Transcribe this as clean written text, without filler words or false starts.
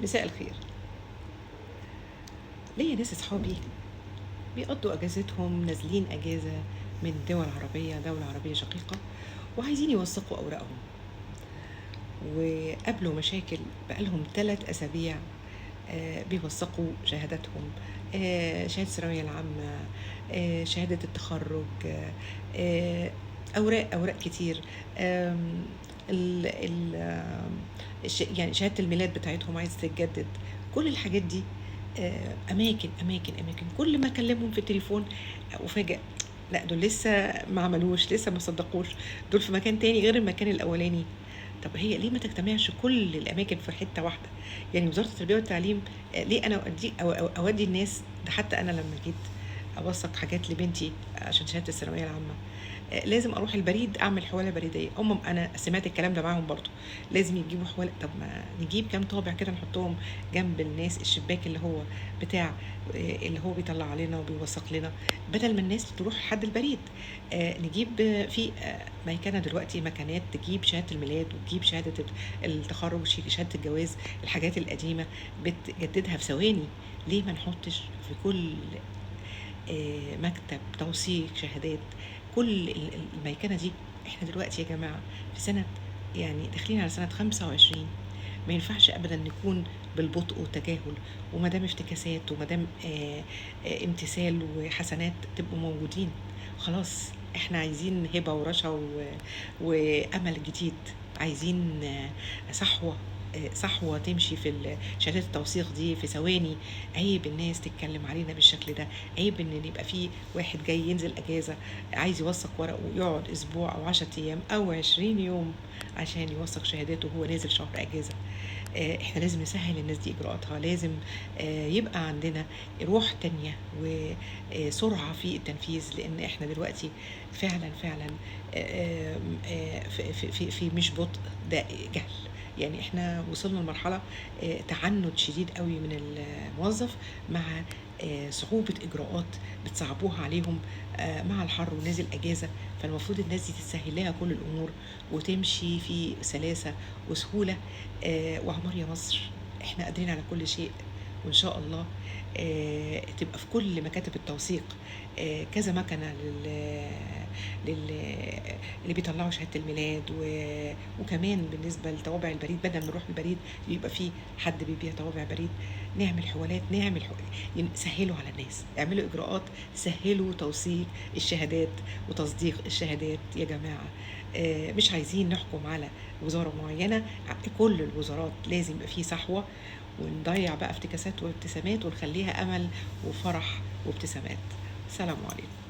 مساء الخير. ليا ناس اصحابي بيقضوا اجازتهم نازلين اجازه من دول عربيه، دوله عربيه شقيقه، وعايزين يوثقوا اوراقهم، وقابلوا مشاكل بقالهم 3 اسابيع. بيوثقوا شهاداتهم، شهاده الثانويه العامه، شهاده التخرج، آه، اوراق كتير. آم، ال ال آم، يعني شهاده الميلاد بتاعتهم عايزه تتجدد. كل الحاجات دي اماكن اماكن اماكن، كل ما اكلمهم في التليفون افاجئ، لا دول لسه ما عملوش، لسه ما صدقوش، دول في مكان تاني غير المكان الاولاني. طب هي ليه ما تجتمعش كل الاماكن في حته واحده؟ يعني وزاره التربيه والتعليم، ليه انا اودي أو اودي الناس ده؟ حتى انا لما جيت اوثق حاجات لبنتي عشان شهاده الثانويه العامه، لازم اروح البريد اعمل حواله بريديه. انا سمعت الكلام ده معاهم برضو، لازم يجيبوا حواله. طب ما نجيب كام طابع كده نحطهم جنب الناس، الشباك اللي هو بتاع اللي هو بيطلع علينا وبيوثق لنا، بدل ما الناس تروح لحد البريد. نجيب في ميكنه دلوقتي، مكانات تجيب شهاده الميلاد وتجيب شهاده التخرج وشهاده الجواز، الحاجات القديمه بتجددها في ثواني. ليه ما نحطش في كل مكتب توثيق شهادات كل الميكنة دي؟ احنا دلوقتي يا جماعة في سنة، يعني داخلين على سنة 25، ما ينفعش ابدا نكون بالبطء والتجاهل، وما دام افتكاسات وما دام امتثال وحسنات تبقوا موجودين. خلاص احنا عايزين هبة ورشا وامل جديد، عايزين صحوة، صحوة تمشي في شهادات التوثيق دي في ثواني. عيب الناس تتكلم علينا بالشكل ده، عيب ان يبقى في واحد جاي ينزل اجازة عايز يوثق ورقه ويقعد اسبوع او 10 ايام او 20 يوم عشان يوثق شهاداته وهو نازل شهر اجازة. احنا لازم نسهل الناس دي اجراءاتها، لازم يبقى عندنا روح تانية وسرعة في التنفيذ، لان احنا دلوقتي فعلا فعلا في مش بطء، ده جهل. يعني احنا وصلنا لمرحلة تعنت شديد قوي من الموظف، مع صعوبة إجراءات بتصعبوها عليهم مع الحر ونازل أجازة. فالمفروض الناس دي تسهل لها كل الأمور وتمشي في سلاسة وسهولة. وعمار يا مصر، احنا قادرين على كل شيء، وإن شاء الله تبقى في كل مكاتب التوثيق كذا مكنة لل... اللي بيطلعوا شهادة الميلاد وكمان بالنسبة لطوابع البريد، بدل ما نروح البريد يبقى في حد بيبيع طوابع بريد. نعمل حوالات، سهلوا على الناس، اعملوا إجراءات، سهلوا توثيق الشهادات وتصديق الشهادات يا جماعة. مش عايزين نحكم على وزارة معينة، كل الوزارات لازم يبقى فيه صحوة، ونضيع بقى افتكاسات وابتسامات ونخليها أمل وفرح وابتسامات. السلام عليكم.